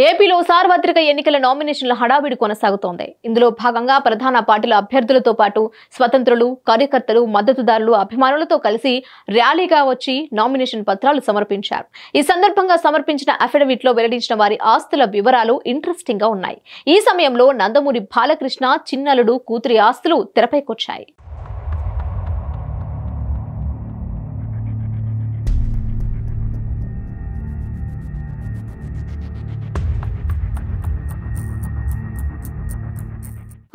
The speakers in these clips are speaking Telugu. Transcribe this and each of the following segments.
ఏపీలో సార్వత్రిక ఎన్నికల నామినేషన్ల హడావిడి కొనసాగుతోంది. ఇందులో భాగంగా ప్రధాన పార్టీల అభ్యర్థులతో పాటు స్వతంత్రులు, కార్యకర్తలు, మద్దతుదారులు, అభిమానులతో కలిసి ర్యాలీగా వచ్చి నామినేషన్ పత్రాలు సమర్పించారు. ఈ సందర్భంగా సమర్పించిన అఫిడవిట్ లో వెల్లడించిన వారి ఆస్తుల వివరాలు ఇంట్రెస్టింగ్ గా ఉన్నాయి. ఈ సమయంలో నందమూరి బాలకృష్ణ చిన్నలుడు కూతురి ఆస్తులు తెరపైకొచ్చాయి.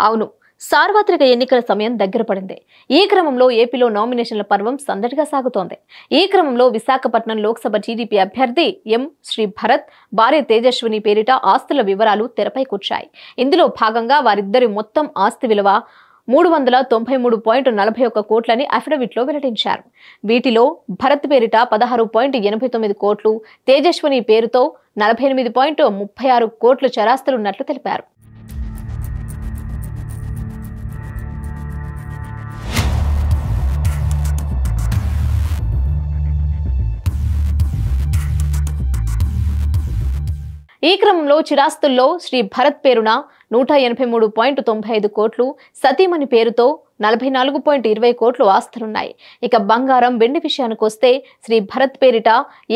అవును, సార్వత్రిక ఎన్నికల సమయం దగ్గర పడింది. ఈ క్రమంలో ఏపీలో నామినేషన్ల పర్వం సందడిగా సాగుతోంది. ఈ క్రమంలో విశాఖపట్నం లోక్సభ టీడీపీ అభ్యర్థి ఎం శ్రీ భరత్ భార్య తేజస్విని పేరిట ఆస్తుల వివరాలు తెరపైకొచ్చాయి. ఇందులో భాగంగా వారిద్దరి మొత్తం ఆస్తి విలువ 393.41 కోట్లని అఫిడవిట్ లో వెల్లడించారు. వీటిలో భరత్ పేరిట 16.89 కోట్లు, తేజస్విని పేరుతో 48.36 కోట్ల చరాస్తులున్నట్లు తెలిపారు. ఈ క్రమంలో చిరాస్తుల్లో శ్రీ భరత్ పేరున 183.95 కోట్లు, సతీమణి పేరుతో 44.20 కోట్లు ఆస్తులున్నాయి. ఇక బంగారం, వెండి విషయానికొస్తే శ్రీ భరత్ పేరిట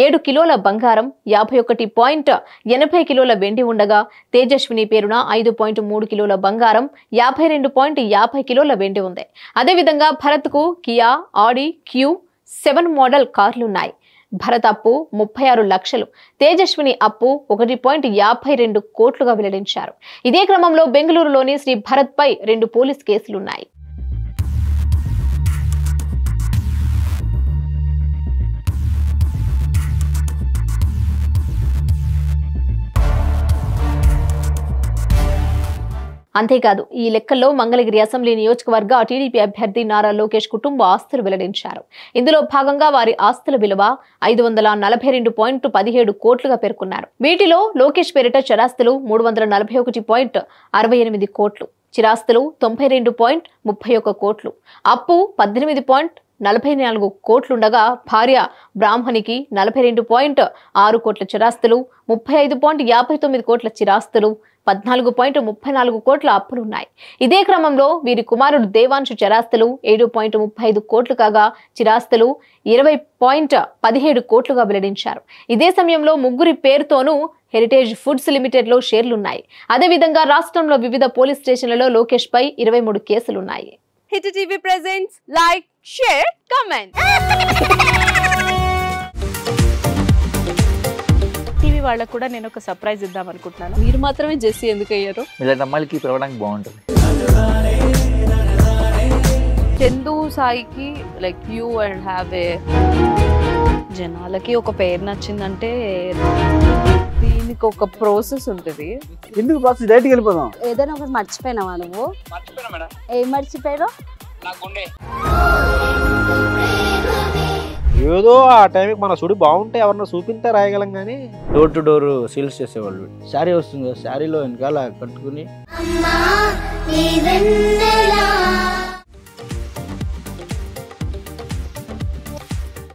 7 కిలోల బంగారం, 51.80 కిలోల వెండి ఉండగా తేజస్విని పేరున 5.3 కిలోల బంగారం, 52.50 కిలోల వెండి ఉంది. అదేవిధంగా భరత్ కు కియా, ఆడి Q7 మోడల్ కార్లున్నాయి. భరత్ అప్పు 36 లక్షలు, తేజస్విని అప్పు 1.52 కోట్లుగా వెల్లడించారు. ఇదే క్రమంలో బెంగళూరులోని శ్రీ భరత్ పై 2 పోలీస్ కేసులున్నాయి. అంతేకాదు, ఈ లెక్కల్లో మంగళగిరి అసెంబ్లీ నియోజకవర్గ టీడీపీ అభ్యర్థి నారా లోకేష్ కుటుంబ ఆస్తులు వెల్లడించారు. ఇందులో భాగంగా వారి ఆస్తుల విలువ 542.17 కోట్లుగా పేర్కొన్నారు. వీటిలో లోకేష్ పేరిట చరాస్తులు 341.68 కోట్లు, చిరాస్తులు 92.31 కోట్లు, అప్పు 18.44 కోట్లుండగా భార్య బ్రాహ్మణికి 42.6 కోట్ల చిరాస్తులు, 35.59 కోట్ల చిరాస్తులు, 14.34 కోట్ల అప్పులున్నాయి. ఇదే క్రమంలో వీరి కుమారుడు దేవాంశు చరాస్తులు 7.35 కోట్లు కాగా చిరాస్తులు 20.17 కోట్లుగా వెల్లడించారు. ఇదే సమయంలో ముగ్గురి పేరుతోనూ హెరిటేజ్ ఫుడ్స్ లిమిటెడ్ లో షేర్లున్నాయి. అదేవిధంగా రాష్ట్రంలో వివిధ పోలీస్ స్టేషన్లలో లోకేష్ పై 23 కేసులున్నాయి. Hit TV presents like, share, comment. TV వాళ్ళకు కూడా నేను ఒక సర్ప్రైజ్ ఇద్దాం అనుకుంటున్నాను. మీరు మాత్రమే జెస్సీ ఎందుకు అయ్యారు? ఇలాంటి అమ్మాయిలకి పిలవడానికి బాగుంటుంది. చందు సాయికి like you and have a జనాలకి ఒక పేరు నచ్చిందంటే దీనికి ఒక ప్రాసెస్ ఉంటుంది. ఎందుకు బాక్స్ డైరెక్ట్‌గా వెళ్ళిపోదాం. ఏదైనా ఒకటి మర్చిపోయినావా నువ్వు? మర్చిపోయినా మేడం. ఏం మర్చిపోయారు? నా గుండె. ఏదో ఆ టైంకి మన సుడి బాగుంటే ఎవరన్నా చూపింటే రాయగలం కానీ డోర్ టు డోర్ సేల్స్ చేసేవాళ్ళు. శారీ వస్తుంది, శారీలో వెనకాల కట్టుకుని